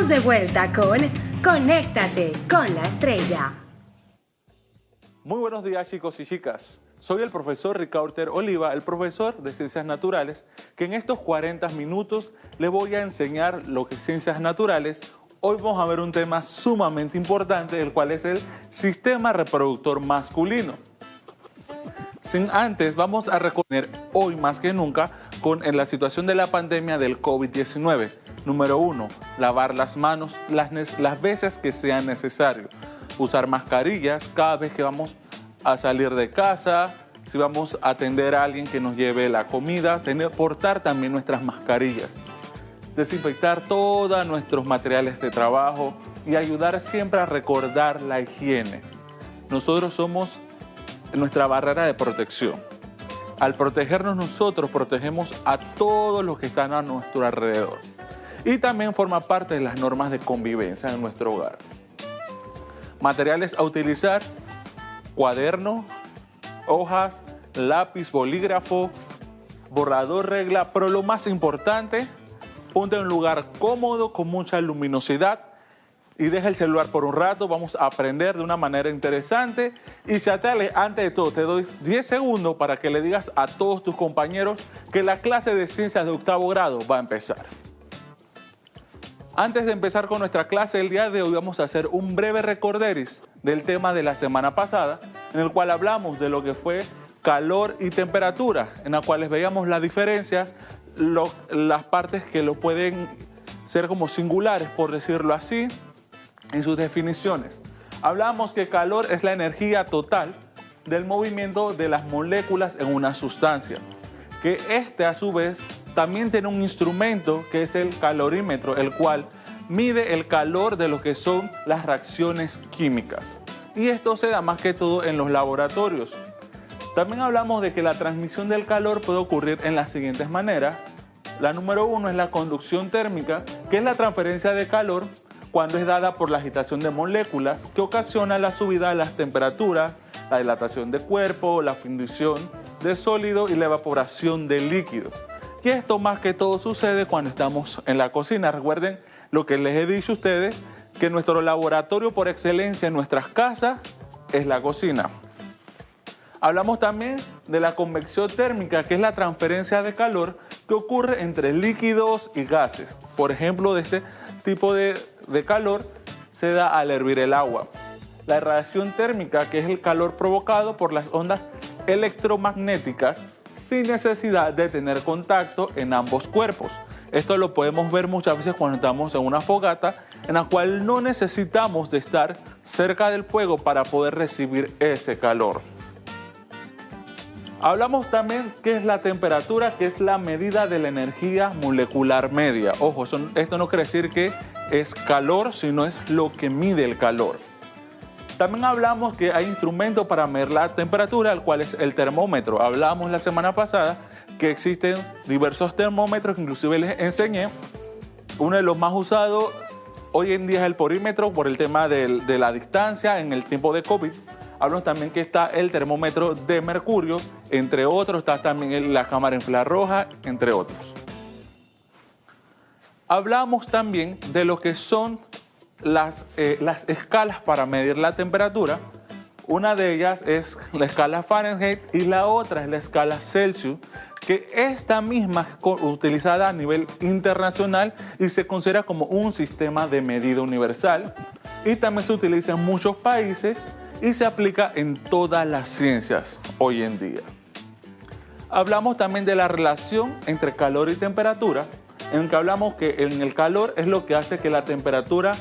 Estamos de vuelta con Conéctate con la Estrella. Muy buenos días, chicos y chicas. Soy el profesor Ricardo Oliva, el profesor de Ciencias Naturales, que en estos 40 minutos le voy a enseñar lo que es Ciencias Naturales. Hoy vamos a ver un tema sumamente importante, el cual es el sistema reproductor masculino. Sin antes, vamos a reconocer hoy más que nunca en la situación de la pandemia del COVID-19. Número 1, lavar las manos las veces que sea necesario. Usar mascarillas cada vez que vamos a salir de casa, si vamos a atender a alguien que nos lleve la comida, portar también nuestras mascarillas. Desinfectar todos nuestros materiales de trabajo y ayudar siempre a recordar la higiene. Nosotros somos nuestra barrera de protección. Al protegernos nosotros, protegemos a todos los que están a nuestro alrededor. Y también forma parte de las normas de convivencia en nuestro hogar. Materiales a utilizar: cuaderno, hojas, lápiz, bolígrafo, borrador, regla, pero lo más importante, ponte en un lugar cómodo, con mucha luminosidad y deja el celular por un rato. Vamos a aprender de una manera interesante y chateale. Antes de todo, te doy 10 segundos para que le digas a todos tus compañeros que la clase de ciencias de 8º grado va a empezar. Antes de empezar con nuestra clase, el día de hoy vamos a hacer un breve recorderis del tema de la semana pasada, en el cual hablamos de lo que fue calor y temperatura, en las cuales veíamos las diferencias, las partes que lo pueden ser como singulares, por decirlo así, en sus definiciones. Hablamos que calor es la energía total del movimiento de las moléculas en una sustancia, que a su vez también tiene un instrumento que es el calorímetro, el cual mide el calor de lo que son las reacciones químicas. Y esto se da más que todo en los laboratorios. También hablamos de que la transmisión del calor puede ocurrir en las siguientes maneras. La número 1 es la conducción térmica, que es la transferencia de calor cuando es dada por la agitación de moléculas que ocasiona la subida de las temperaturas, la dilatación de cuerpo, la fundición de sólido y la evaporación de líquido. Y esto más que todo sucede cuando estamos en la cocina. Recuerden lo que les he dicho a ustedes, que nuestro laboratorio por excelencia en nuestras casas es la cocina. Hablamos también de la convección térmica, que es la transferencia de calor que ocurre entre líquidos y gases. Por ejemplo, de este tipo de calor se da al hervir el agua. La irradiación térmica, que es el calor provocado por las ondas electromagnéticas sin necesidad de tener contacto en ambos cuerpos. Esto lo podemos ver muchas veces cuando estamos en una fogata, en la cual no necesitamos de estar cerca del fuego para poder recibir ese calor. Hablamos también qué es la temperatura, que es la medida de la energía molecular media. Ojo, esto no quiere decir que es calor, sino es lo que mide el calor. También hablamos que hay instrumentos para medir la temperatura, el cual es el termómetro. Hablamos la semana pasada que existen diversos termómetros, que inclusive les enseñé. Uno de los más usados hoy en día es el porímetro, por el tema de la distancia en el tiempo de COVID. Hablamos también que está el termómetro de mercurio, entre otros. Está también la cámara infrarroja, entre otros. Hablamos también de lo que son las escalas para medir la temperatura. Una de ellas es la escala Fahrenheit y la otra es la escala Celsius, que esta misma es utilizada a nivel internacional y se considera como un sistema de medida universal, y también se utiliza en muchos países y se aplica en todas las ciencias hoy en día. Hablamos también de la relación entre calor y temperatura, en que hablamos que en el calor es lo que hace que la temperatura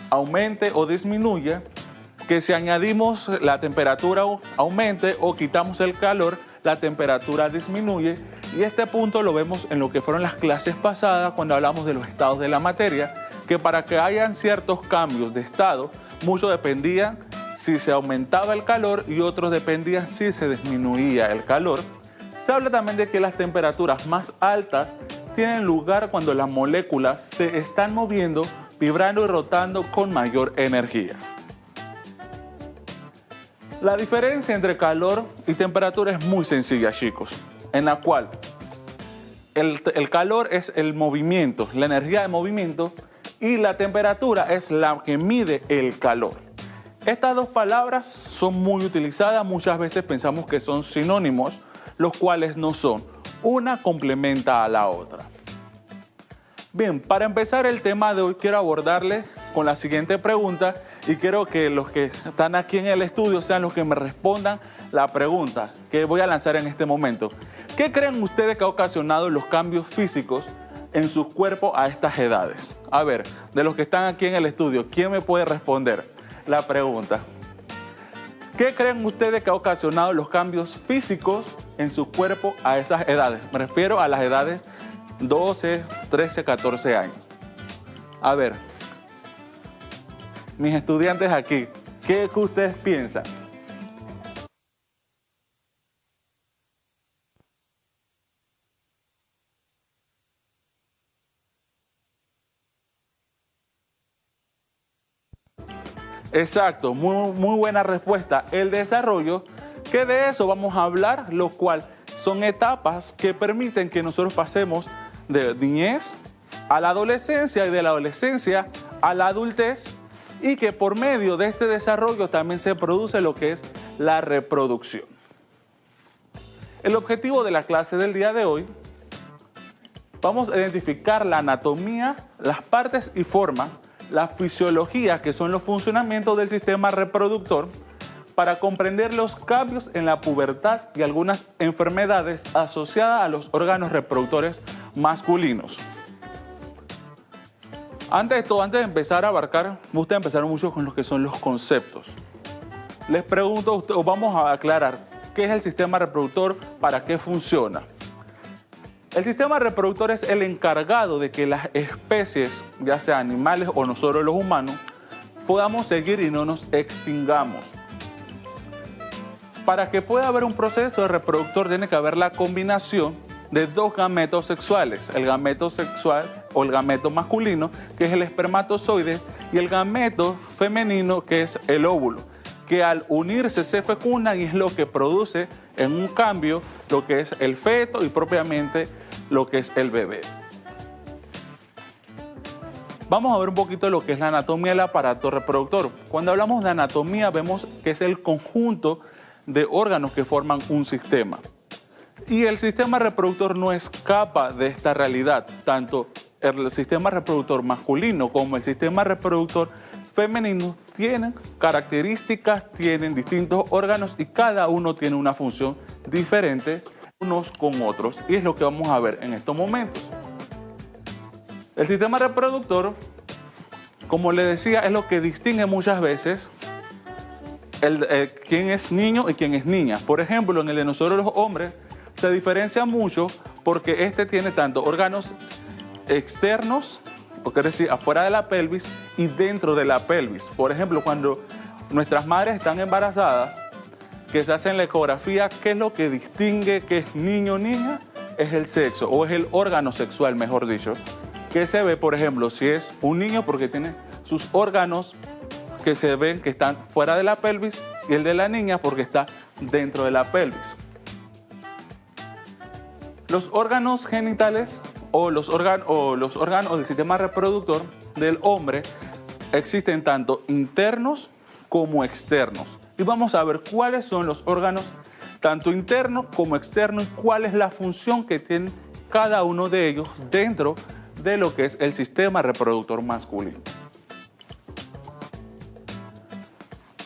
aumente o disminuya, que si añadimos la temperatura aumente o quitamos el calor, la temperatura disminuye. Y este punto lo vemos en lo que fueron las clases pasadas cuando hablamos de los estados de la materia, que para que hayan ciertos cambios de estado, mucho dependía si se aumentaba el calor y otros dependían si se disminuía el calor. Se habla también de que las temperaturas más altas tienen lugar cuando las moléculas se están moviendo, vibrando y rotando con mayor energía. La diferencia entre calor y temperatura es muy sencilla, chicos, en la cual el calor es el movimiento, la energía de movimiento y la temperatura es la que mide el calor. Estas dos palabras son muy utilizadas, muchas veces pensamos que son sinónimos, los cuales no son. Una complementa a la otra. Bien, para empezar el tema de hoy quiero abordarle con la siguiente pregunta y quiero que los que están aquí en el estudio sean los que me respondan la pregunta que voy a lanzar en este momento. ¿Qué creen ustedes que ha ocasionado los cambios físicos en su cuerpo a estas edades? A ver, de los que están aquí en el estudio, ¿quién me puede responder la pregunta? ¿Qué creen ustedes que ha ocasionado los cambios físicos en su cuerpo a esas edades? Me refiero a las edades 12, 13, 14 años. A ver, mis estudiantes aquí, ¿qué ustedes piensan? Exacto, muy buena respuesta. El desarrollo, que de eso vamos a hablar, lo cual son etapas que permiten que nosotros pasemos de niñez a la adolescencia y de la adolescencia a la adultez, y que por medio de este desarrollo también se produce lo que es la reproducción. El objetivo de la clase del día de hoy, vamos a identificar la anatomía, las partes y formas, la fisiología, que son los funcionamientos del sistema reproductor, para comprender los cambios en la pubertad y algunas enfermedades asociadas a los órganos reproductores masculinos. Antes de empezar a abarcar, me gusta empezar mucho con lo que son los conceptos. Les pregunto a ustedes, o vamos a aclarar, ¿qué es el sistema reproductor? ¿Para qué funciona? El sistema reproductor es el encargado de que las especies, ya sea animales o nosotros los humanos, podamos seguir y no nos extingamos. Para que pueda haber un proceso reproductor tiene que haber la combinación de dos gametos sexuales, el gameto sexual o el gameto masculino, que es el espermatozoide, y el gameto femenino, que es el óvulo, que al unirse se fecundan y es lo que produce en un cambio lo que es el feto y propiamente lo que es el bebé. Vamos a ver un poquito lo que es la anatomía del aparato reproductor. Cuando hablamos de anatomía vemos que es el conjunto de órganos que forman un sistema. Y el sistema reproductor no escapa de esta realidad. Tanto el sistema reproductor masculino como el sistema reproductor femenino tienen características, tienen distintos órganos y cada uno tiene una función diferente unos con otros. Y es lo que vamos a ver en estos momentos. El sistema reproductor, como le decía, es lo que distingue muchas veces quién es niño y quién es niña. Por ejemplo, en el de nosotros los hombres se diferencia mucho porque este tiene tanto órganos externos, o quiere decir afuera de la pelvis, y dentro de la pelvis. Por ejemplo, cuando nuestras madres están embarazadas, que se hacen la ecografía, ¿qué es lo que distingue que es niño o niña? Es el sexo, o es el órgano sexual, mejor dicho. Que se ve, por ejemplo, si es un niño porque tiene sus órganos que se ven que están fuera de la pelvis, y el de la niña porque está dentro de la pelvis. Los órganos genitales o los órganos del sistema reproductor del hombre existen tanto internos como externos. Y vamos a ver cuáles son los órganos tanto internos como externos y cuál es la función que tiene cada uno de ellos dentro de lo que es el sistema reproductor masculino.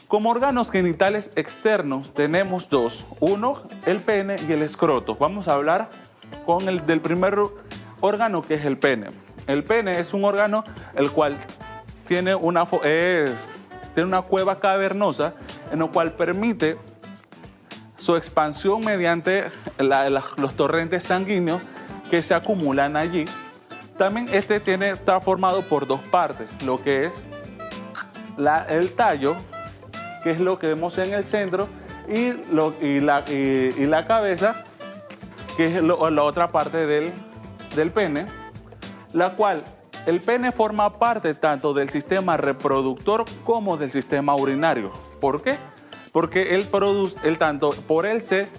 Como órganos genitales externos tenemos dos, uno el pene y el escroto. Vamos a hablar con el del primer órgano, que es el pene. El pene es un órgano el cual tiene una cueva cavernosa en la cual permite su expansión mediante los torrentes sanguíneos que se acumulan allí. También está formado por dos partes, lo que es el tallo, que es lo que vemos en el centro, y la cabeza, que es la otra parte del pene, la cual el pene forma parte tanto del sistema reproductor como del sistema urinario. ¿Por qué? Porque por él se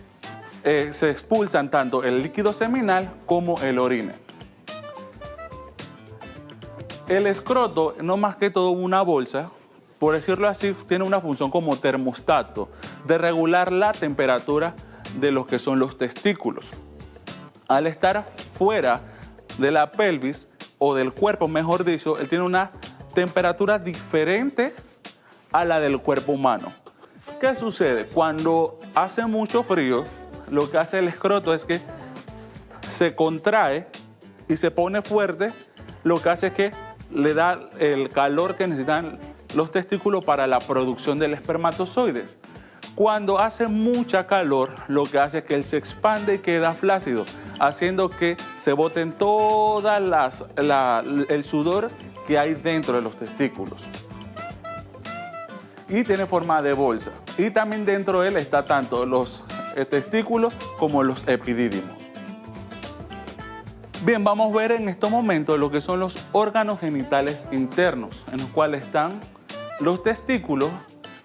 expulsan tanto el líquido seminal como el orine. El escroto, no más que todo una bolsa, por decirlo así, tiene una función como termostato, de regular la temperatura de lo que son los testículos. Al estar fuera de la pelvis o del cuerpo, mejor dicho, él tiene una temperatura diferente a la del cuerpo humano. ¿Qué sucede? Cuando hace mucho frío, lo que hace el escroto es que se contrae y se pone fuerte, lo que hace es que le da el calor que necesitan los testículos para la producción del espermatozoide. Cuando hace mucha calor, lo que hace es que él se expande y queda flácido, haciendo que se boten toda el sudor que hay dentro de los testículos. Y tiene forma de bolsa. Y también dentro de él está tanto los testículos como los epidídimos. Bien, vamos a ver en estos momentos lo que son los órganos genitales internos, en los cuales están los testículos,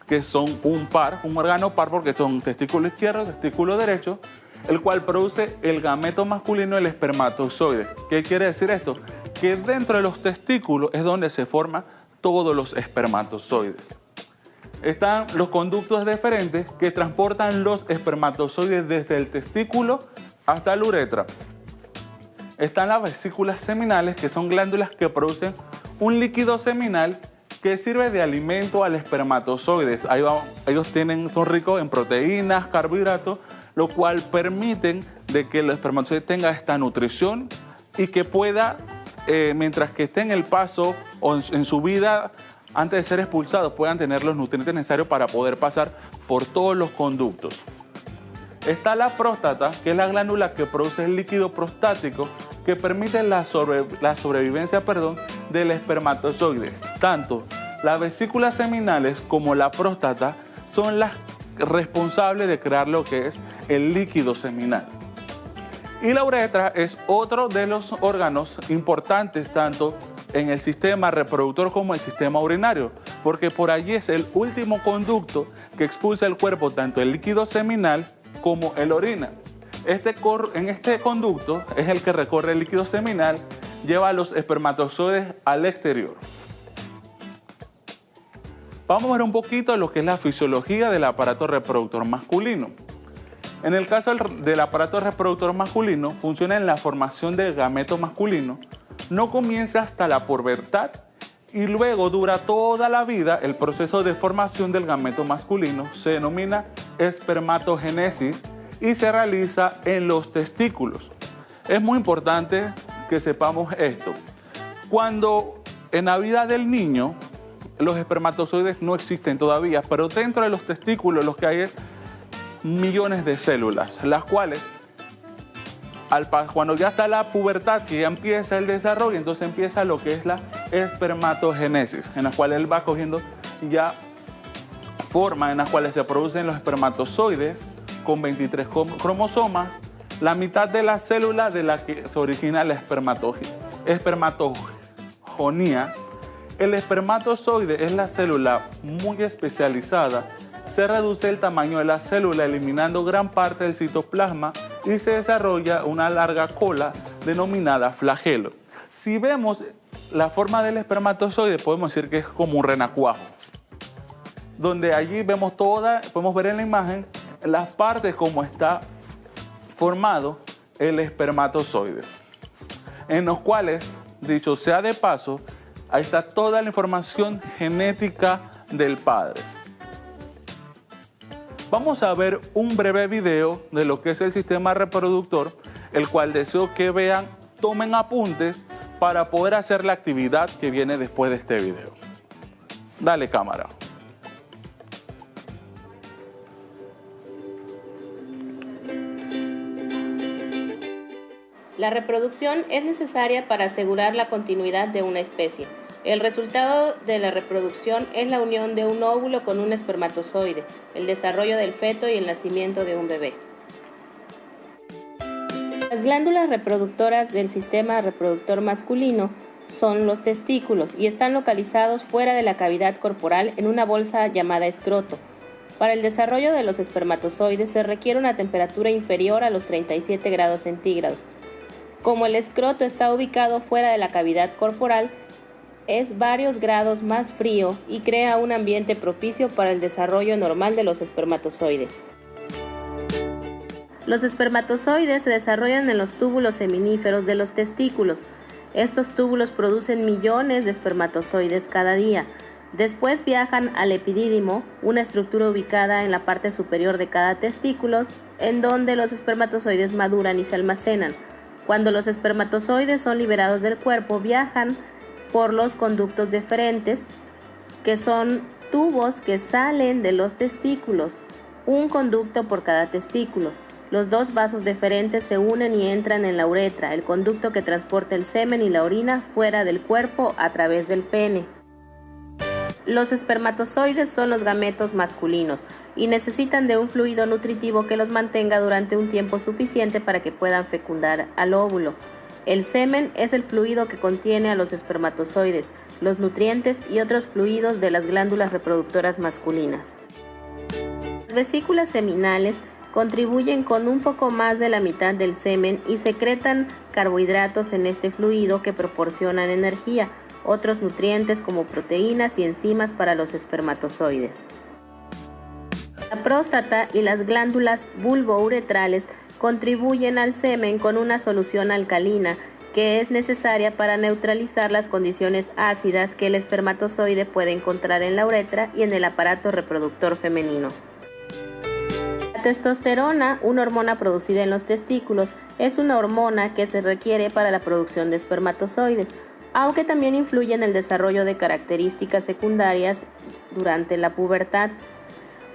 que son un órgano par porque son testículo izquierdo, testículo derecho, el cual produce el gameto masculino, el espermatozoide. ¿Qué quiere decir esto? Que dentro de los testículos es donde se forman todos los espermatozoides. Están los conductos deferentes que transportan los espermatozoides desde el testículo hasta la uretra. Están las vesículas seminales, que son glándulas que producen un líquido seminal que sirve de alimento al espermatozoide. Ellos son ricos en proteínas, carbohidratos, lo cual permiten de que el espermatozoide tenga esta nutrición y que pueda, mientras que esté en el paso o en su vida, antes de ser expulsados, puedan tener los nutrientes necesarios para poder pasar por todos los conductos. Está la próstata, que es la glándula que produce el líquido prostático que permite la sobrevivencia del espermatozoide. Tanto las vesículas seminales como la próstata son las responsables de crear lo que es el líquido seminal. Y la uretra es otro de los órganos importantes tanto en el sistema reproductor como el sistema urinario, porque por allí es el último conducto que expulsa el cuerpo tanto el líquido seminal como el orina. En este conducto es el que recorre el líquido seminal, lleva a los espermatozoides al exterior. Vamos a ver un poquito de lo que es la fisiología del aparato reproductor masculino. En el caso del aparato reproductor masculino, funciona en la formación del gameto masculino, no comienza hasta la pubertad y luego dura toda la vida. El proceso de formación del gameto masculino se denomina espermatogénesis y se realiza en los testículos. Es muy importante que sepamos esto. Cuando en la vida del niño los espermatozoides no existen todavía, pero dentro de los testículos lo que hay es millones de células, las cuales cuando ya está la pubertad, que ya empieza el desarrollo, entonces empieza lo que es la espermatogénesis, en la cual él va cogiendo ya forma en las cuales se producen los espermatozoides con 23 cromosomas, la mitad de la célula de la que se origina la espermatogonía. El espermatozoide es la célula muy especializada. Se reduce el tamaño de la célula eliminando gran parte del citoplasma y se desarrolla una larga cola denominada flagelo. Si vemos la forma del espermatozoide, podemos decir que es como un renacuajo, donde allí podemos ver en la imagen las partes como está formado el espermatozoide, en los cuales, dicho sea de paso, ahí está toda la información genética del padre. Vamos a ver un breve video de lo que es el sistema reproductor, el cual deseo que vean, tomen apuntes para poder hacer la actividad que viene después de este video. Dale cámara. La reproducción es necesaria para asegurar la continuidad de una especie. El resultado de la reproducción es la unión de un óvulo con un espermatozoide, el desarrollo del feto y el nacimiento de un bebé. Las glándulas reproductoras del sistema reproductor masculino son los testículos y están localizados fuera de la cavidad corporal en una bolsa llamada escroto. Para el desarrollo de los espermatozoides se requiere una temperatura inferior a los 37 grados centígrados. Como el escroto está ubicado fuera de la cavidad corporal, es varios grados más frío y crea un ambiente propicio para el desarrollo normal de los espermatozoides. Los espermatozoides se desarrollan en los túbulos seminíferos de los testículos. Estos túbulos producen millones de espermatozoides cada día. Después viajan al epidídimo, una estructura ubicada en la parte superior de cada testículo, en donde los espermatozoides maduran y se almacenan. Cuando los espermatozoides son liberados del cuerpo, viajan por los conductos deferentes, que son tubos que salen de los testículos, un conducto por cada testículo. Los dos vasos deferentes se unen y entran en la uretra, el conducto que transporta el semen y la orina fuera del cuerpo a través del pene. Los espermatozoides son los gametos masculinos y necesitan de un fluido nutritivo que los mantenga durante un tiempo suficiente para que puedan fecundar al óvulo. El semen es el fluido que contiene a los espermatozoides, los nutrientes y otros fluidos de las glándulas reproductoras masculinas. Las vesículas seminales contribuyen con un poco más de la mitad del semen y secretan carbohidratos en este fluido que proporcionan energía, otros nutrientes como proteínas y enzimas para los espermatozoides. La próstata y las glándulas bulbouretrales contribuyen al semen con una solución alcalina que es necesaria para neutralizar las condiciones ácidas que el espermatozoide puede encontrar en la uretra y en el aparato reproductor femenino. La testosterona, una hormona producida en los testículos, es una hormona que se requiere para la producción de espermatozoides, aunque también influye en el desarrollo de características secundarias durante la pubertad,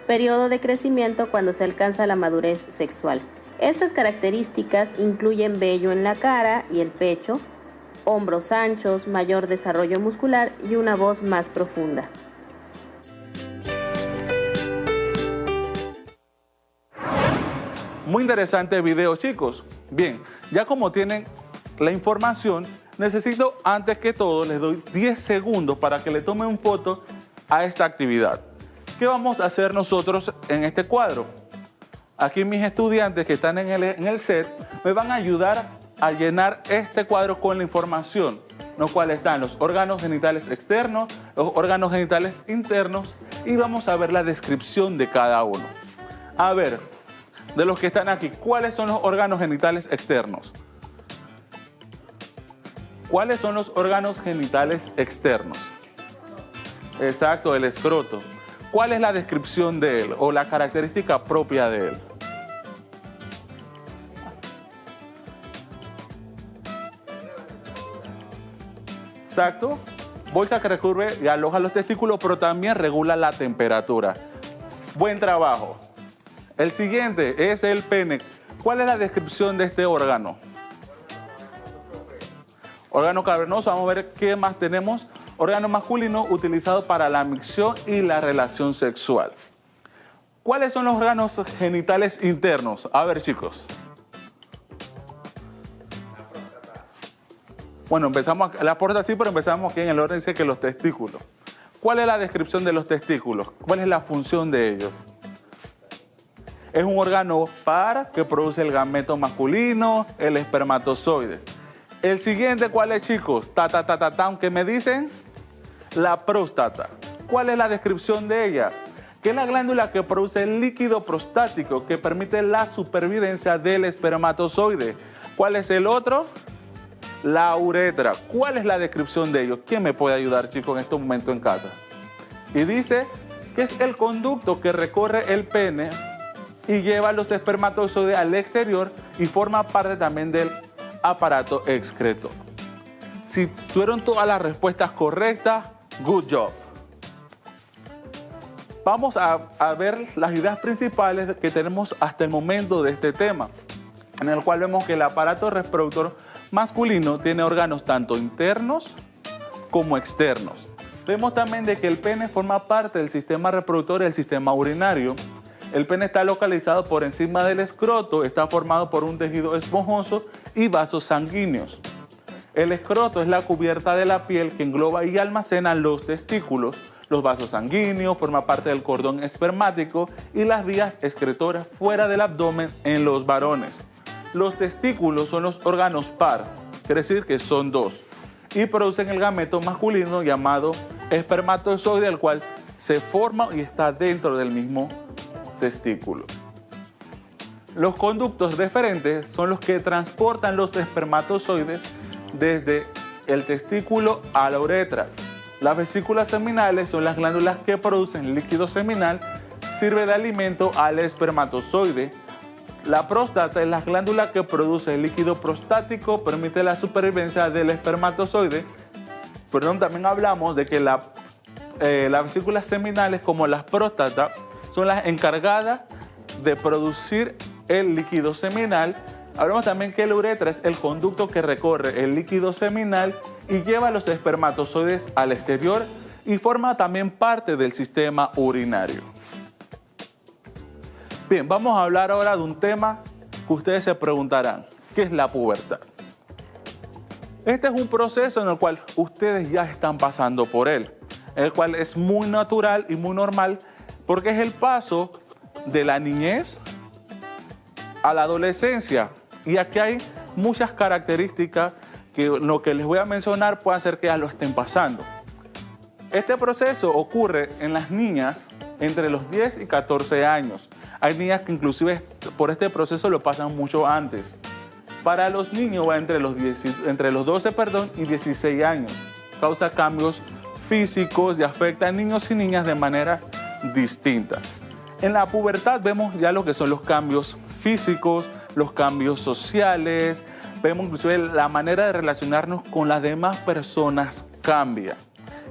periodo de crecimiento cuando se alcanza la madurez sexual. Estas características incluyen vello en la cara y el pecho, hombros anchos, mayor desarrollo muscular y una voz más profunda. Muy interesante video, chicos. Bien, ya como tienen la información, necesito antes que todo, les doy 10 segundos para que le tomen un foto a esta actividad. ¿Qué vamos a hacer nosotros en este cuadro? Aquí mis estudiantes que están en el set me van a ayudar a llenar este cuadro con la información, en lo cual están los órganos genitales externos, los órganos genitales internos y vamos a ver la descripción de cada uno. A ver, de los que están aquí, ¿cuáles son los órganos genitales externos? ¿Cuáles son los órganos genitales externos? Exacto, el escroto. ¿Cuál es la descripción de él o la característica propia de él? Exacto. Bolsa que recurre y aloja los testículos, pero también regula la temperatura. Buen trabajo. El siguiente es el pene. ¿Cuál es la descripción de este órgano? Órgano cavernoso. Vamos a ver qué más tenemos. Órgano masculino utilizado para la micción y la relación sexual. ¿Cuáles son los órganos genitales internos? A ver, chicos. Bueno, empezamos, la próstata sí, pero empezamos aquí en el orden, dice que los testículos. ¿Cuál es la descripción de los testículos? ¿Cuál es la función de ellos? Es un órgano par que produce el gameto masculino, el espermatozoide. El siguiente, ¿cuál es, chicos? ¿Qué me dicen? La próstata. ¿Cuál es la descripción de ella? Que es la glándula que produce el líquido prostático que permite la supervivencia del espermatozoide. ¿Cuál es el otro? La uretra. ¿Cuál es la descripción de ello? ¿Quién me puede ayudar, chicos, en este momento en casa? Y dice que es el conducto que recorre el pene y lleva los espermatozoides al exterior y forma parte también del aparato excretor. Si tuvieron todas las respuestas correctas, good job. Vamos a ver las ideas principales que tenemos hasta el momento de este tema, en el cual vemos que el aparato reproductor masculino tiene órganos tanto internos como externos. Vemos también de que el pene forma parte del sistema reproductor y del sistema urinario. El pene está localizado por encima del escroto, está formado por un tejido esponjoso y vasos sanguíneos. El escroto es la cubierta de la piel que engloba y almacena los testículos. Los vasos sanguíneos forman parte del cordón espermático y las vías excretoras fuera del abdomen en los varones. Los testículos son los órganos par, quiere decir que son dos. y producen el gameto masculino llamado espermatozoide, el cual se forma y está dentro del mismo testículo. Los conductos deferentes son los que transportan los espermatozoides desde el testículo a la uretra. Las vesículas seminales son las glándulas que producen líquido seminal, sirve de alimento al espermatozoide. La próstata es la glándula que produce el líquido prostático, permite la supervivencia del espermatozoide. Perdón, también hablamos de que las vesículas seminales, como las próstatas, son las encargadas de producir el líquido seminal. Hablamos también que la uretra es el conducto que recorre el líquido seminal y lleva los espermatozoides al exterior y forma también parte del sistema urinario. Bien, vamos a hablar ahora de un tema que ustedes se preguntarán, ¿qué es la pubertad? Este es un proceso en el cual ustedes ya están pasando por él, el cual es muy natural y muy normal porque es el paso de la niñez a la adolescencia. Y aquí hay muchas características que lo que les voy a mencionar puede hacer que ya lo estén pasando. Este proceso ocurre en las niñas entre los 10 y 14 años. Hay niñas que inclusive por este proceso lo pasan mucho antes. Para los niños va entre los 12 y 16 años. Causa cambios físicos y afecta a niños y niñas de maneras distintas. En la pubertad vemos ya lo que son los cambios físicos, los cambios sociales, vemos inclusive la manera de relacionarnos con las demás personas cambia.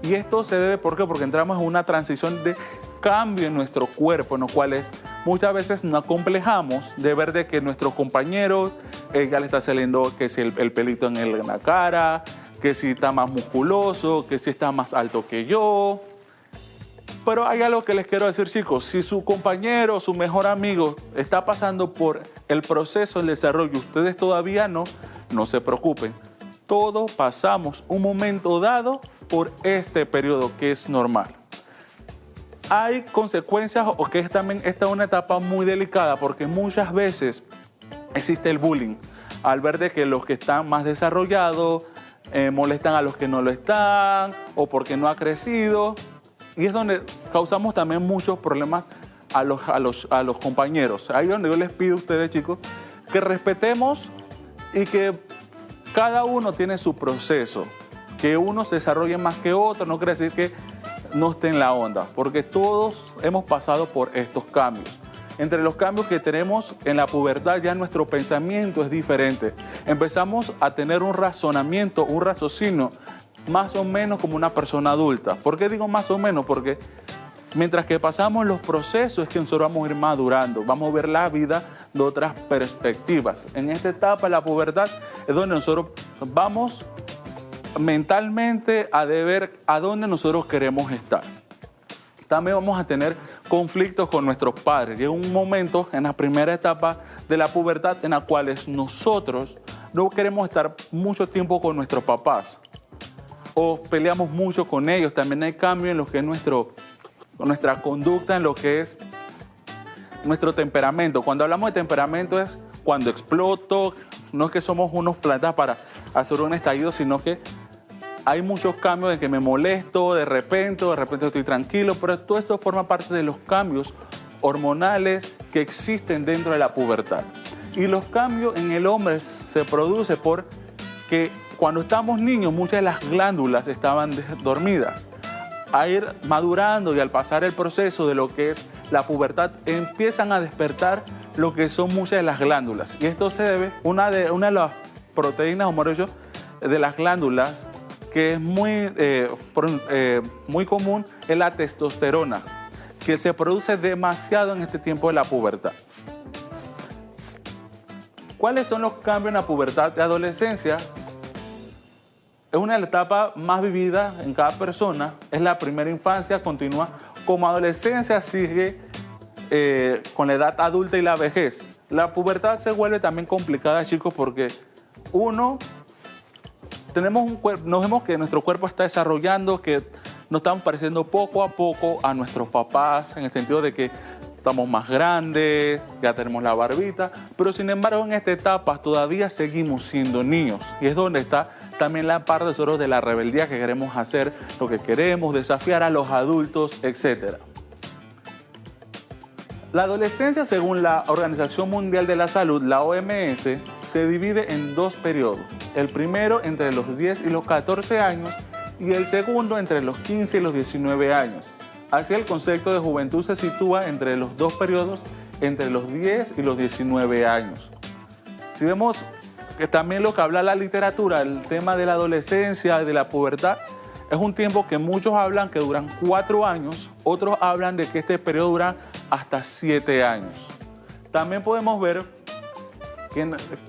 Y esto se debe, ¿por qué? Porque entramos en una transición de cambio en nuestro cuerpo, en los cuales muchas veces nos acomplejamos de ver de que nuestros compañeros ya le está saliendo que si el pelito en la cara, que si está más musculoso, que si está más alto que yo. Pero hay algo que les quiero decir, chicos, si su compañero, su mejor amigo está pasando por el proceso del desarrollo y ustedes todavía no se preocupen. Todos pasamos un momento dado por este periodo que es normal. Hay consecuencias o que también esta es una etapa muy delicada porque muchas veces existe el bullying. Al ver de que los que están más desarrollados molestan a los que no lo están o porque no ha crecido. Y es donde causamos también muchos problemas a los compañeros. Ahí es donde yo les pido a ustedes, chicos, que respetemos y que cada uno tiene su proceso. Que uno se desarrolle más que otro no quiere decir que no esté en la onda, porque todos hemos pasado por estos cambios. Entre los cambios que tenemos en la pubertad ya nuestro pensamiento es diferente. Empezamos a tener un razonamiento, un raciocinio más o menos como una persona adulta. ¿Por qué digo más o menos? Porque mientras que pasamos los procesos es que nosotros vamos a ir madurando, vamos a ver la vida de otras perspectivas. En esta etapa, la pubertad, es donde nosotros vamos mentalmente a ver a dónde nosotros queremos estar. También vamos a tener conflictos con nuestros padres. Llega un momento en la primera etapa de la pubertad en la cual nosotros no queremos estar mucho tiempo con nuestros papás o peleamos mucho con ellos. También hay cambio en lo que es nuestra conducta, en lo que es nuestro temperamento. Cuando hablamos de temperamento es cuando exploto, no es que somos unos planetas para hacer un estallido, sino que hay muchos cambios en que me molesto de repente estoy tranquilo, pero todo esto forma parte de los cambios hormonales que existen dentro de la pubertad. Y los cambios en el hombre se producen porque cuando estamos niños muchas de las glándulas estaban dormidas. A ir madurando y al pasar el proceso de lo que es la pubertad empiezan a despertar lo que son muchas de las glándulas. Y esto se debe, una de las proteínas, o mejor dicho, de las glándulas, que es muy común, es la testosterona, que se produce demasiado en este tiempo de la pubertad. ¿Cuáles son los cambios en la pubertad de adolescencia? Es una de las etapas más vividas en cada persona, es la primera infancia, continúa como adolescencia, sigue con la edad adulta y la vejez. La pubertad se vuelve también complicada, chicos, porque nos vemos que nuestro cuerpo está desarrollando, que nos estamos pareciendo poco a poco a nuestros papás, en el sentido de que estamos más grandes, ya tenemos la barbita, pero sin embargo en esta etapa todavía seguimos siendo niños y es donde está también la parte nosotros de la rebeldía, que queremos hacer lo que queremos, desafiar a los adultos, etc. La adolescencia, según la Organización Mundial de la Salud, la OMS, se divide en dos periodos. El primero entre los 10 y los 14 años y el segundo entre los 15 y los 19 años. Así el concepto de juventud se sitúa entre los dos periodos, entre los 10 y los 19 años. Si vemos que también lo que habla la literatura, el tema de la adolescencia y de la pubertad, es un tiempo que muchos hablan que duran 4 años, otros hablan de que este periodo dura hasta 7 años. También podemos ver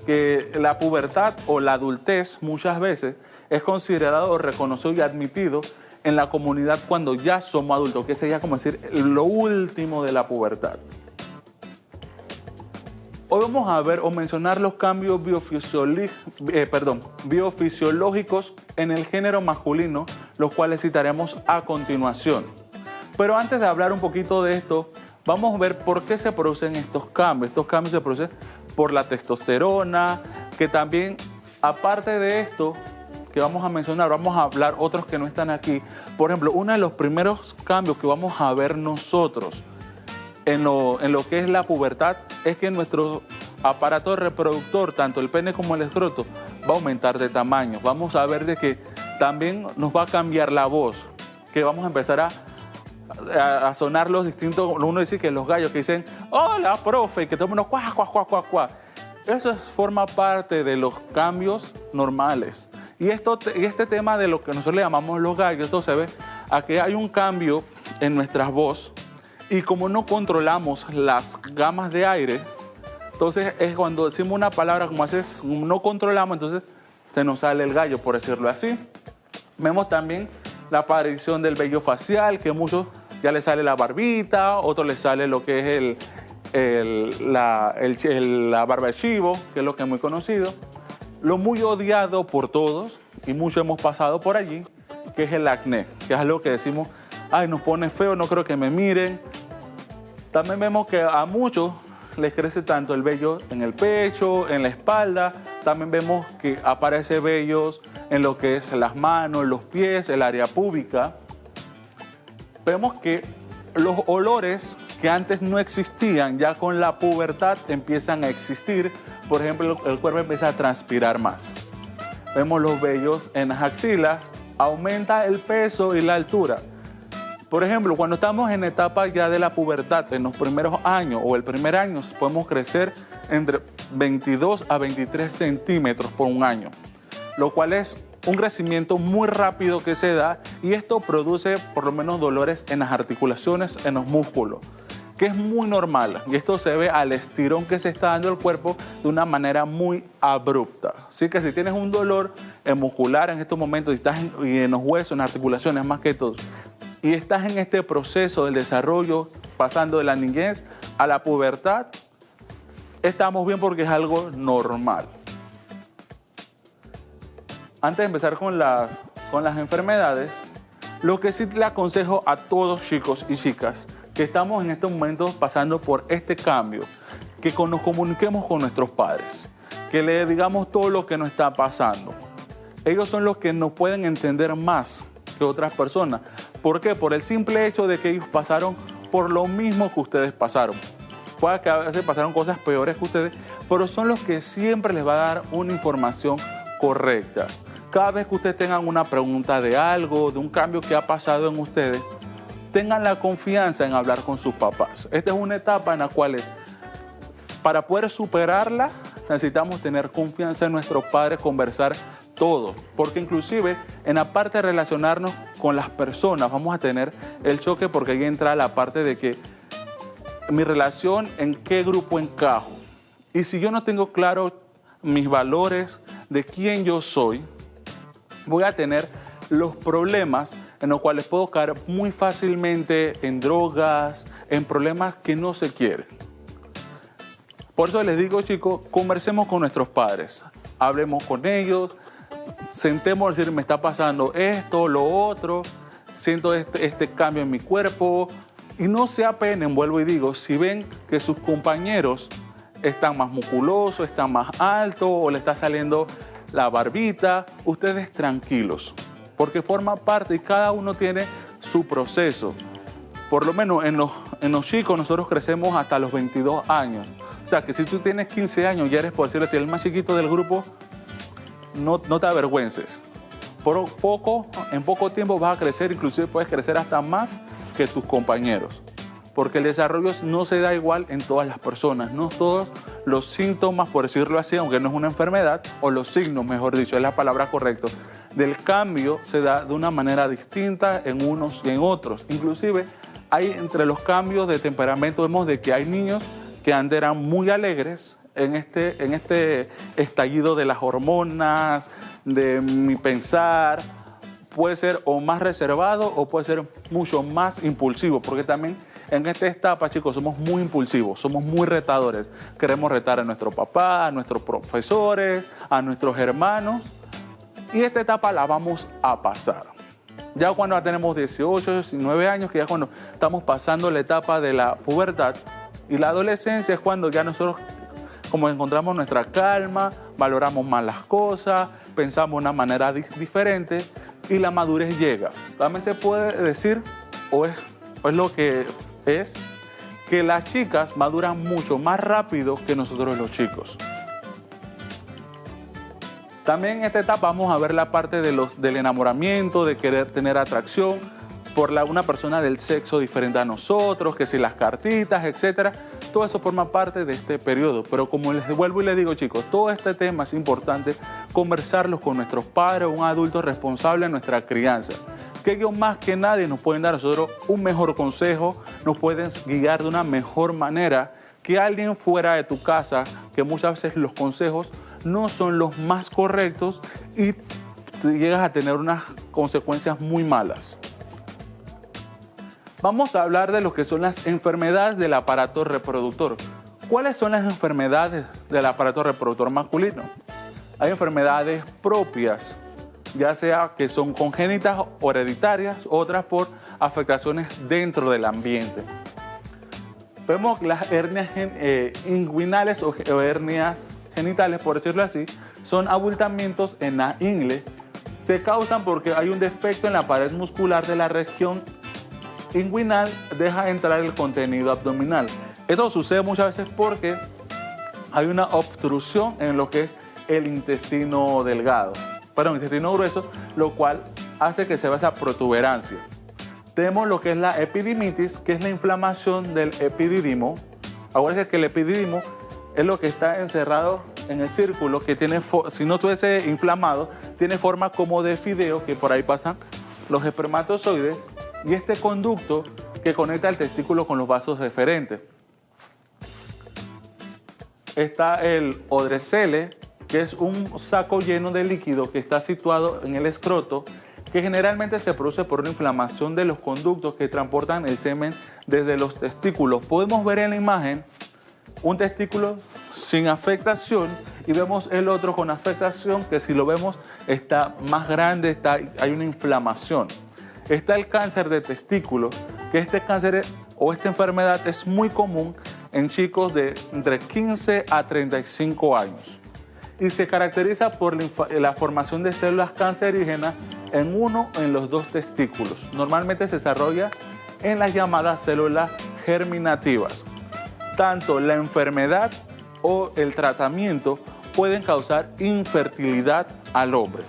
que la pubertad o la adultez muchas veces es considerado o reconocido y admitido en la comunidad cuando ya somos adultos, que sería como decir lo último de la pubertad. Hoy vamos a ver o mencionar los cambios biofisiológicos en el género masculino, los cuales citaremos a continuación. Pero antes de hablar un poquito de esto, vamos a ver por qué se producen estos cambios. Estos cambios se producen por la testosterona, que también, aparte de esto que vamos a mencionar, vamos a hablar otros que no están aquí. Por ejemplo, uno de los primeros cambios que vamos a ver nosotros en lo que es la pubertad es que nuestro aparato reproductor, tanto el pene como el escroto, va a aumentar de tamaño. Vamos a ver de que también nos va a cambiar la voz, que vamos a empezar a sonar los distintos. Uno dice que los gallos que dicen hola profe, y que todo el mundo cuá, cuá, cuá, cuá, cuá. Eso forma parte de los cambios normales. Y este tema de lo que nosotros le llamamos los gallos, esto se ve a que hay un cambio en nuestras voz. Y como no controlamos las gamas de aire, entonces es cuando decimos una palabra como haces, no controlamos, entonces se nos sale el gallo, por decirlo así. Vemos también la aparición del vello facial, que a muchos ya les sale la barbita, otros les sale lo que es la barba de chivo, que es lo que es muy conocido. Lo muy odiado por todos, y muchos hemos pasado por allí, que es el acné, que es algo que decimos, ay, nos pone feo, no creo que me miren. También vemos que a muchos les crece tanto el vello en el pecho, en la espalda. También vemos que aparece vellos en lo que es las manos, los pies, el área púbica. Vemos que los olores que antes no existían, ya con la pubertad empiezan a existir. Por ejemplo, el cuerpo empieza a transpirar más. Vemos los vellos en las axilas, aumenta el peso y la altura. Por ejemplo, cuando estamos en etapa ya de la pubertad, en los primeros años o el primer año, podemos crecer entre 22 a 23 centímetros por un año, lo cual es un crecimiento muy rápido que se da, y esto produce por lo menos dolores en las articulaciones, en los músculos, que es muy normal, y esto se ve al estirón que se está dando el cuerpo de una manera muy abrupta. Así que si tienes un dolor muscular en estos momentos, y estás en los huesos, en las articulaciones más que todo, y estás en este proceso del desarrollo, pasando de la niñez a la pubertad, estamos bien porque es algo normal. Antes de empezar con las enfermedades, lo que sí le aconsejo a todos chicos y chicas que estamos en estos momentos pasando por este cambio, que nos comuniquemos con nuestros padres, que le digamos todo lo que nos está pasando. Ellos son los que nos pueden entender más que otras personas. ¿Por qué? Por el simple hecho de que ellos pasaron por lo mismo que ustedes pasaron. Puede que a veces pasaron cosas peores que ustedes, pero son los que siempre les va a dar una información correcta. Cada vez que ustedes tengan una pregunta de algo, de un cambio que ha pasado en ustedes, tengan la confianza en hablar con sus papás. Esta es una etapa en la cual, para poder superarla, necesitamos tener confianza en nuestros padres, conversar todo, porque inclusive en la parte de relacionarnos con las personas vamos a tener el choque, porque ahí entra la parte de que mi relación, en qué grupo encajo, y si yo no tengo claro mis valores de quién yo soy, voy a tener los problemas en los cuales puedo caer muy fácilmente en drogas, en problemas que no se quieren. Por eso les digo, chicos, conversemos con nuestros padres, hablemos con ellos, sentemos, decir, me está pasando esto, lo otro, siento este cambio en mi cuerpo, y no se apenen, vuelvo y digo, si ven que sus compañeros están más musculosos, están más altos, o le está saliendo la barbita, ustedes tranquilos, porque forma parte y cada uno tiene su proceso. Por lo menos en los chicos nosotros crecemos hasta los 22 años. O sea que si tú tienes 15 años, ya eres, por decirlo así, el más chiquito del grupo, no te avergüences. En poco tiempo vas a crecer, inclusive puedes crecer hasta más que tus compañeros. Porque el desarrollo no se da igual en todas las personas. No todos los síntomas, por decirlo así, aunque no es una enfermedad, o los signos, mejor dicho, es la palabra correcta, del cambio se da de una manera distinta en unos y en otros. Inclusive, hay entre los cambios de temperamento, vemos de que hay niños que antes eran muy alegres en este estallido de las hormonas, de mi pensar. Puede ser o más reservado o puede ser mucho más impulsivo, porque también en esta etapa, chicos, somos muy impulsivos, somos muy retadores. Queremos retar a nuestro papá, a nuestros profesores, a nuestros hermanos, y esta etapa la vamos a pasar. Ya cuando ya tenemos 18, 19 años, que ya cuando estamos pasando la etapa de la pubertad, y la adolescencia es cuando ya nosotros como encontramos nuestra calma, valoramos más las cosas, pensamos de una manera diferente y la madurez llega. También se puede decir, o es lo que es, que las chicas maduran mucho más rápido que nosotros los chicos. También en esta etapa vamos a ver la parte del enamoramiento, de querer tener atracción por una persona del sexo diferente a nosotros, que si las cartitas, etcétera. Todo eso forma parte de este periodo. Pero como les vuelvo y les digo, chicos, todo este tema es importante conversarlos con nuestros padres, un adulto responsable en nuestra crianza. Que ellos más que nadie nos pueden dar a nosotros un mejor consejo, nos pueden guiar de una mejor manera que alguien fuera de tu casa, que muchas veces los consejos no son los más correctos y llegas a tener unas consecuencias muy malas. Vamos a hablar de lo que son las enfermedades del aparato reproductor. ¿Cuáles son las enfermedades del aparato reproductor masculino? Hay enfermedades propias, ya sea que son congénitas o hereditarias, otras por afectaciones dentro del ambiente. Vemos que las hernias inguinales o hernias genitales, por decirlo así, son abultamientos en la ingle. Se causan porque hay un defecto en la pared muscular de la región inguinal, deja entrar el contenido abdominal. Esto sucede muchas veces porque hay una obstrucción en lo que es el intestino intestino grueso, lo cual hace que se vea esa protuberancia. Tenemos lo que es la epididimitis, que es la inflamación del epididimo. Acuérdense que el epididimo es lo que está encerrado en el círculo, que tiene, si no estuviese inflamado, tiene forma como de fideo, que por ahí pasan los espermatozoides, y este conducto que conecta el testículo con los vasos deferentes. Está el odrecele, que es un saco lleno de líquido que está situado en el escroto, que generalmente se produce por una inflamación de los conductos que transportan el semen desde los testículos. Podemos ver en la imagen un testículo sin afectación y vemos el otro con afectación, que si lo vemos está más grande, hay una inflamación. Está el cáncer de testículo, que este cáncer o esta enfermedad es muy común en chicos de entre 15 a 35 años y se caracteriza por la formación de células cancerígenas en uno o en los dos testículos. Normalmente se desarrolla en las llamadas células germinativas. Tanto la enfermedad o el tratamiento pueden causar infertilidad al hombre.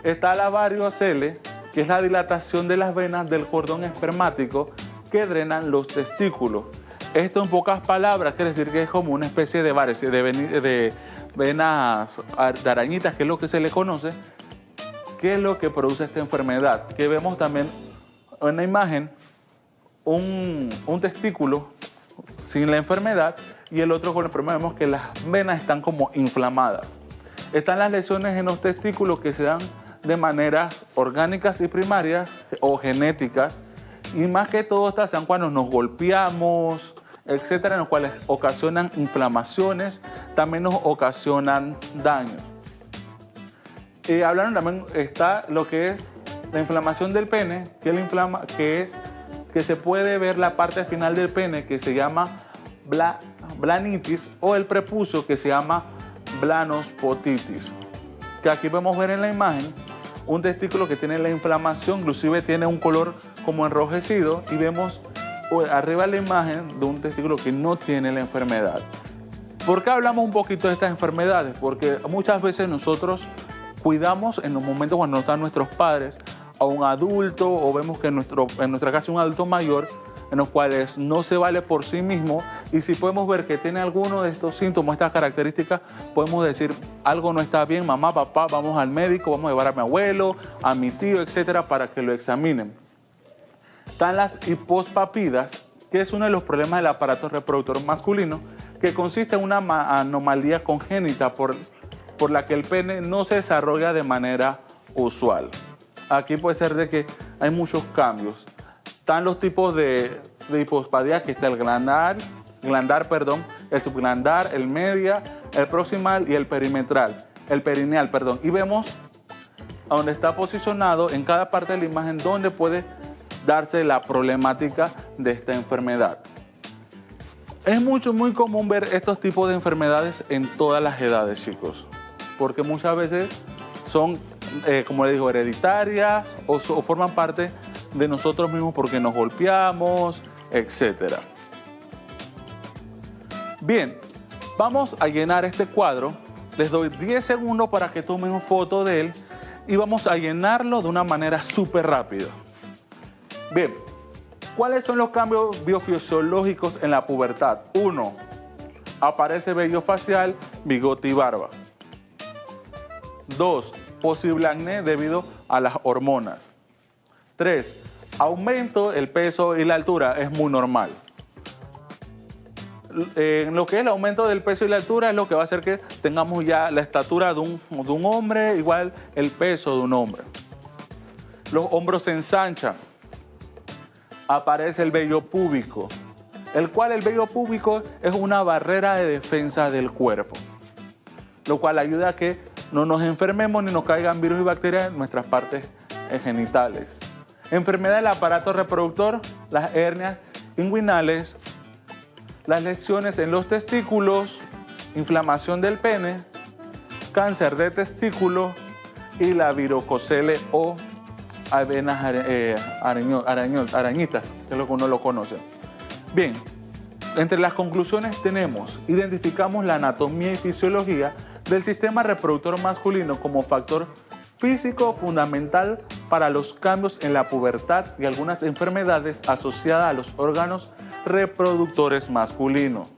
Está la variocele, que es la dilatación de las venas del cordón espermático que drenan los testículos. Esto en pocas palabras quiere decir que es como una especie de varices, de venas de arañitas, que es lo que se le conoce, que es lo que produce esta enfermedad. Que vemos también en la imagen un testículo sin la enfermedad y el otro con la enfermedad. Vemos que las venas están como inflamadas. Están las lesiones en los testículos que se dan de maneras orgánicas y primarias o genéticas, y más que todo estas sean cuando nos golpeamos, etcétera, en los cuales ocasionan inflamaciones, también nos ocasionan daños. Y hablando también está lo que es la inflamación del pene, que se puede ver la parte final del pene, que se llama blanitis, o el prepucio, que se llama blanospotitis, que aquí podemos ver en la imagen un testículo que tiene la inflamación, inclusive tiene un color como enrojecido, y vemos arriba la imagen de un testículo que no tiene la enfermedad. ¿Por qué hablamos un poquito de estas enfermedades? Porque muchas veces nosotros cuidamos en los momentos cuando no están nuestros padres a un adulto, o vemos que en nuestra casa un adulto mayor, en los cuales no se vale por sí mismo, y si podemos ver que tiene alguno de estos síntomas, estas características, podemos decir algo no está bien, mamá, papá, vamos al médico, vamos a llevar a mi abuelo, a mi tío, etcétera, para que lo examinen. Están las hipospapidas, que es uno de los problemas del aparato reproductor masculino, que consiste en una anomalía congénita por la que el pene no se desarrolla de manera usual. Aquí puede ser de que hay muchos cambios. Están los tipos de hipospadia, que está el glandar, el subglandar, el media, el proximal y el perineal. Y vemos a donde está posicionado en cada parte de la imagen donde puede darse la problemática de esta enfermedad. Es muy común ver estos tipos de enfermedades en todas las edades, chicos, porque muchas veces son, como les digo, hereditarias o forman parte de nosotros mismos porque nos golpeamos, etc. Bien, vamos a llenar este cuadro. Les doy 10 segundos para que tomen una foto de él y vamos a llenarlo de una manera súper rápida. Bien, ¿cuáles son los cambios biofisiológicos en la pubertad? 1. Aparece vello facial, bigote y barba. 2. Posible acné debido a las hormonas. 3. Aumento el peso y la altura es muy normal. Lo que es el aumento del peso y la altura es lo que va a hacer que tengamos ya la estatura de un hombre, igual el peso de un hombre. Los hombros se ensanchan. Aparece el vello púbico, el vello púbico es una barrera de defensa del cuerpo, lo cual ayuda a que no nos enfermemos ni nos caigan virus y bacterias en nuestras partes genitales. Enfermedad del aparato reproductor, las hernias inguinales, las lesiones en los testículos, inflamación del pene, cáncer de testículo y la varicocele o avenas arañitas, que es lo que uno lo conoce. Bien, entre las conclusiones identificamos la anatomía y fisiología del sistema reproductor masculino como factor físico fundamental para los cambios en la pubertad y algunas enfermedades asociadas a los órganos reproductores masculinos.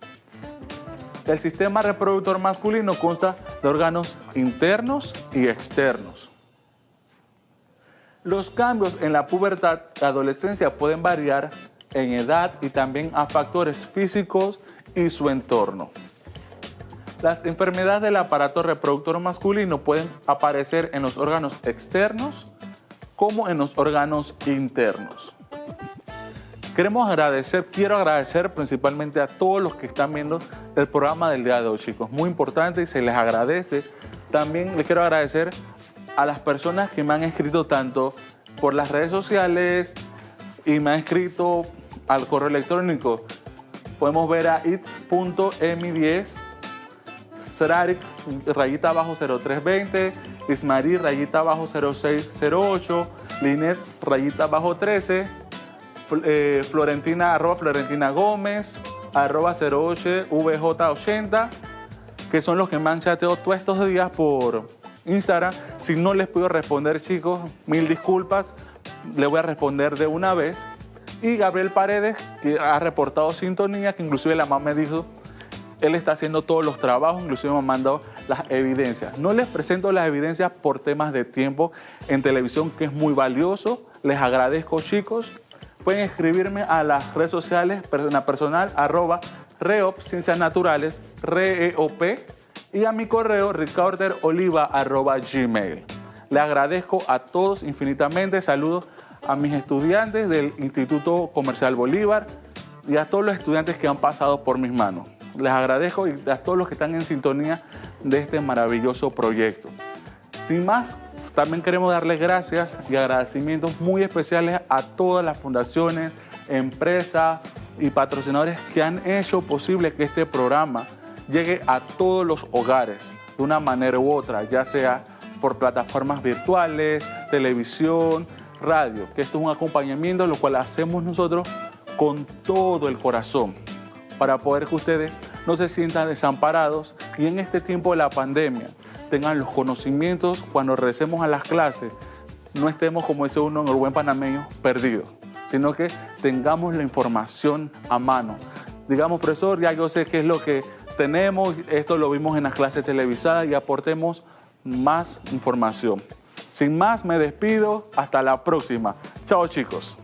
El sistema reproductor masculino consta de órganos internos y externos. Los cambios en la pubertad y adolescencia pueden variar en edad y también a factores físicos y su entorno. Las enfermedades del aparato reproductor masculino pueden aparecer en los órganos externos como en los órganos internos. Quiero agradecer principalmente a todos los que están viendo el programa del día de hoy, chicos. Muy importante y se les agradece. También les quiero agradecer a las personas que me han escrito tanto por las redes sociales y me han escrito al correo electrónico. Podemos ver a its.mi10, Srarik _0320, Ismarí _0608, Linet _13, Florentina Gómez @08 VJ80, que son los que me han chateado todos estos días por Instagram. Si no les puedo responder, chicos, mil disculpas, les voy a responder de una vez. Y Gabriel Paredes, que ha reportado sintonía, que inclusive la mamá me dijo, él está haciendo todos los trabajos, inclusive me ha mandado las evidencias. No les presento las evidencias por temas de tiempo en televisión, que es muy valioso. Les agradezco, chicos. Pueden escribirme a las redes sociales, personal, @reop, ciencias naturales, REOP, y a mi correo ricarderoliva@gmail. Les agradezco a todos infinitamente. Saludos a mis estudiantes del Instituto Comercial Bolívar y a todos los estudiantes que han pasado por mis manos. Les agradezco, y a todos los que están en sintonía de este maravilloso proyecto. Sin más, también queremos darles gracias y agradecimientos muy especiales a todas las fundaciones, empresas y patrocinadores que han hecho posible que este programa llegue a todos los hogares, de una manera u otra, ya sea por plataformas virtuales, televisión, radio, que esto es un acompañamiento lo cual hacemos nosotros con todo el corazón para poder que ustedes no se sientan desamparados y en este tiempo de la pandemia tengan los conocimientos cuando regresemos a las clases, no estemos, como dice uno en el buen panameño, perdidos, sino que tengamos la información a mano. Digamos, profesor, ya yo sé qué es lo que tenemos, esto lo vimos en las clases televisadas y aportemos más información. Sin más, me despido. Hasta la próxima. Chao, chicos.